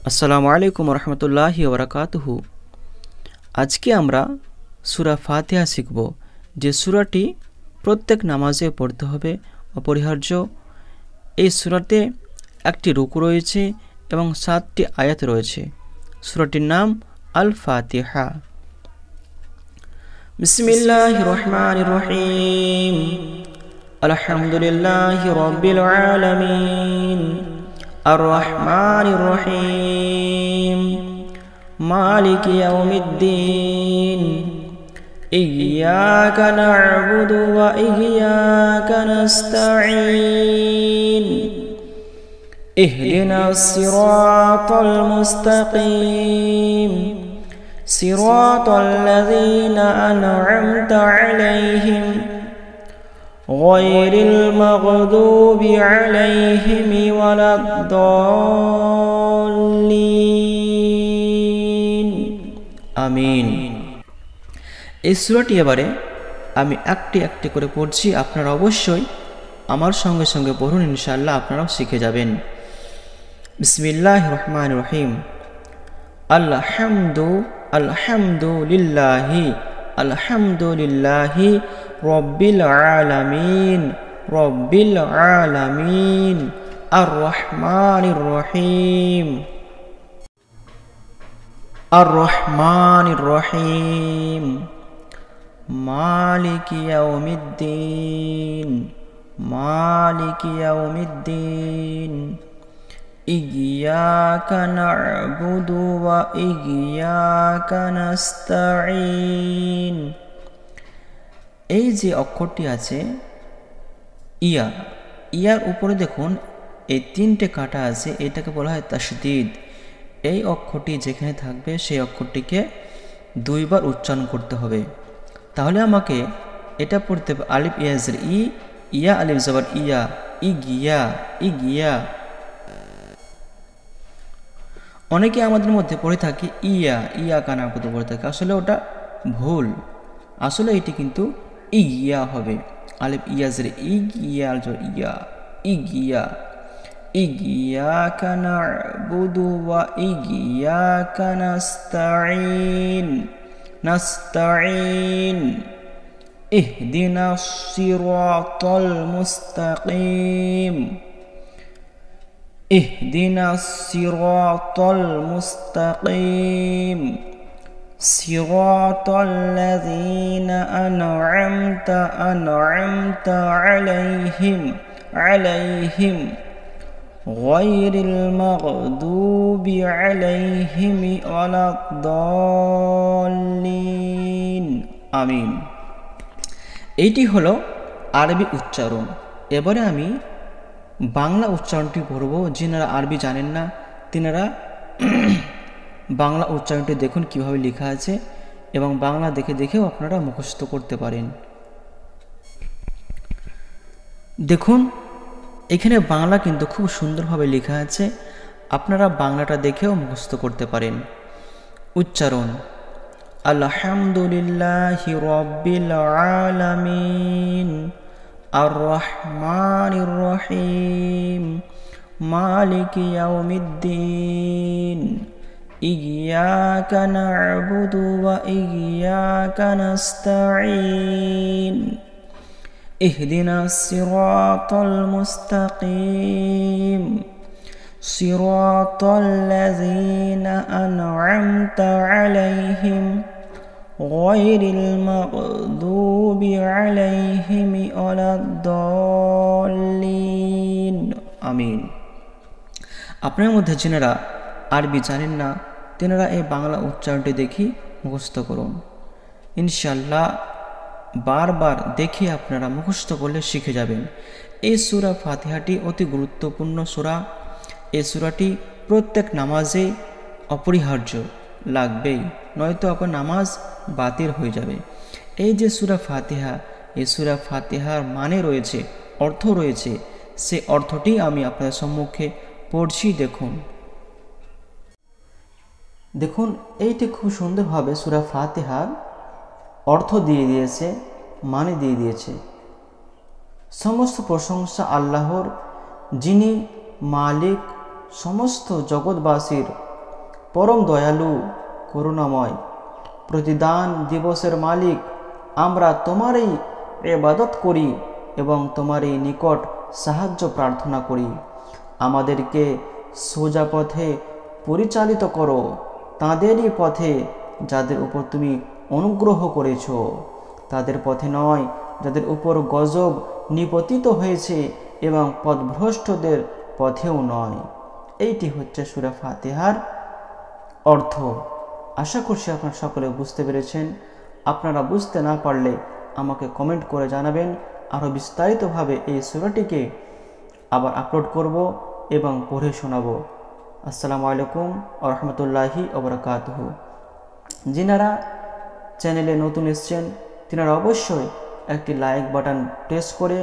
আসসালামু আলাইকুম রহমতুল্লাহি ওবরাকাতুহু। আজকে আমরা সূরা ফাতিহা শিখব, যে সূরাটি প্রত্যেক নামাজে পড়তে হবে, অপরিহার্য। এই সূরাতে একটি রুকু রয়েছে এবং 7টি আয়াত রয়েছে। সূরাটির নাম আল ফাতিহা। বিসমিল্লাহির রহমানির রহিম। আলহামদুলিল্লাহি রাব্বিল আলামিন আর রহমানির রহিম মালিকি ইয়াউমিদ্দিন ইয়্যাকা না'বুদু ওয়া ইয়্যাকা নাস্তাঈন ইহদিনাস সিরাতাল মুস্তাকিম সিরাতাল লাযীনা আন'আমতা আলাইহিম গায়রিল মাগদুবি আলাইহিম ওয়ালাদ-দাল্লিন। আমিন। এই সূরাটি এবারে আমি একটি একটি করে পড়ছি, আপনারা অবশ্যই আমার সঙ্গে সঙ্গে পড়ুন, ইনশাআল্লাহ আপনারাও শিখে যাবেন। বিসমিল্লাহির রহমানির রহিম। আলহামদুলিল্লাহি রাব্বিল আলামিন আর রহমানির রহিম মালিকি ইয়াউমিদ্দিন ইয়্যাকা না'বুদু ওয়া ইয়্যাকা নাস্তাঈন। এই যে অক্ষরটি আছে ইয়ার উপরে দেখুন এই 3টে কাটা আছে, এটাকে বলা হয় তাশদীদ। এই অক্ষরটি যেখানে থাকবে সেই অক্ষরটিকে 2 বার উচ্চারণ করতে হবে। তাহলে আমাকে এটা পড়তে হবে আলিফ ইয়া জের ইয়া আলিফ জবর ইয়া ইগিয়া। অনেকে আমাদের মধ্যে পড়ে থাকে ইয়া কানা পড়তে পড়ে থাকে, আসলে ওটা ভুল। আসলে এটি কিন্তু ইয়া হবে। আলিফ ইয়া জের ইগিয়া ইয়্যাকা না'বুদু ওয়া ইয়্যাকা নাস্তাঈন ইহদিনাস সিরাতাল মুস্তাকিম সিরাতাল লাযীনা আন'আমতা আলাইহিম গায়রিল মাগদুবি আলাইহিম ওয়ালাদ-দাল্লিন। আমিন। এইটি হলো আরবি উচ্চারণ। এবারে আমি বাংলা উচ্চারণটি পড়ব। যিনারা আরবি জানেন না তিনারা বাংলা উচ্চারণটি দেখুন কিভাবে লেখা আছে, এবং বাংলা দেখেও আপনারা মুখস্থ করতে পারেন। দেখুন এখানে বাংলা কিন্তু খুব সুন্দরভাবে লেখা আছে, আপনারা বাংলাটা দেখেও মুখস্থ করতে পারেন। উচ্চারণ: আলহামদুলিল্লাহি রাব্বিল আলামিন আর রহমানির রহিম মালিকি ইয়াউমিদ্দিন ইয়্যাকা না'বুদু ওয়া ইয়্যাকা নাস্তাঈন ইহদিনাস সিরাতাল মুস্তাকিম সিরাতাল লাযীনা আন'আমতা আলাইহিম গায়রিল মাগদুবি আলাইহিম ওয়ালাদ-দাল্লিন। আমিন। আপনার মধ্যে যারা আরবি জানেন না তেনারা এই বাংলা উচ্চারণটি দেখি মুখস্থ করুন, ইনশাআল্লাহ। বারবার দেখে আপনারা মুখস্থ করলে শিখে যাবেন। এই সূরা ফাতিহাটি অতি গুরুত্বপূর্ণ সূরা। এই সূরাটি প্রত্যেক নামাজে অপরিহার্য লাগবেই, নয়তো আপনার নামাজ বাতিল হয়ে যাবে। এই যে সূরা ফাতিহা, এই সূরা ফাতিহার মানে রয়েছে, অর্থ রয়েছে, সে অর্থটি আমি আপনাদের সম্মুখে পড়ছি। দেখুন এইটি খুব সুন্দরভাবে সূরা ফাতিহার অর্থ দিয়ে দিয়েছে, মানে দিয়ে দিয়েছে। সমস্ত প্রশংসা আল্লাহর, যিনি মালিক, সমস্ত জগৎবাসীর পরম দয়ালু করুণাময় প্রতিদান দিবসের মালিক, আমরা তোমারই ইবাদত করি এবং তোমারই নিকট সাহায্য প্রার্থনা করি। আমাদেরকে সোজা পথে পরিচালিত করো, তাঁদেরই পথে যাদের উপর তুমি অনুগ্রহ করেছ, তাদের পথে নয় যাদের উপর গজব নিপতিত হয়েছে, এবং পথভ্রষ্টদের পথেও নয়। এইটি হচ্ছে সূরা ফাতিহার অর্থ। আশা করছি আপনারা সকলে বুঝতে পেরেছেন। আপনারা বুঝতে না পারলে আমাকে কমেন্ট করে জানাবেন। আরও বিস্তারিতভাবে এই সূরাটিকে আবার আপলোড করব এবং পড়ে শোনাবো। আসসালামু আলাইকুম ওয়া রাহমাতুল্লাহি ওয়া বারাকাতুহু। যিনারা চ্যানেলে নতুন এসেছেন তিনারা অবশ্যই একটি লাইক বাটন প্রেস করে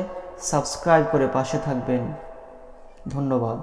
সাবস্ক্রাইব করে পাশে থাকবেন। ধন্যবাদ।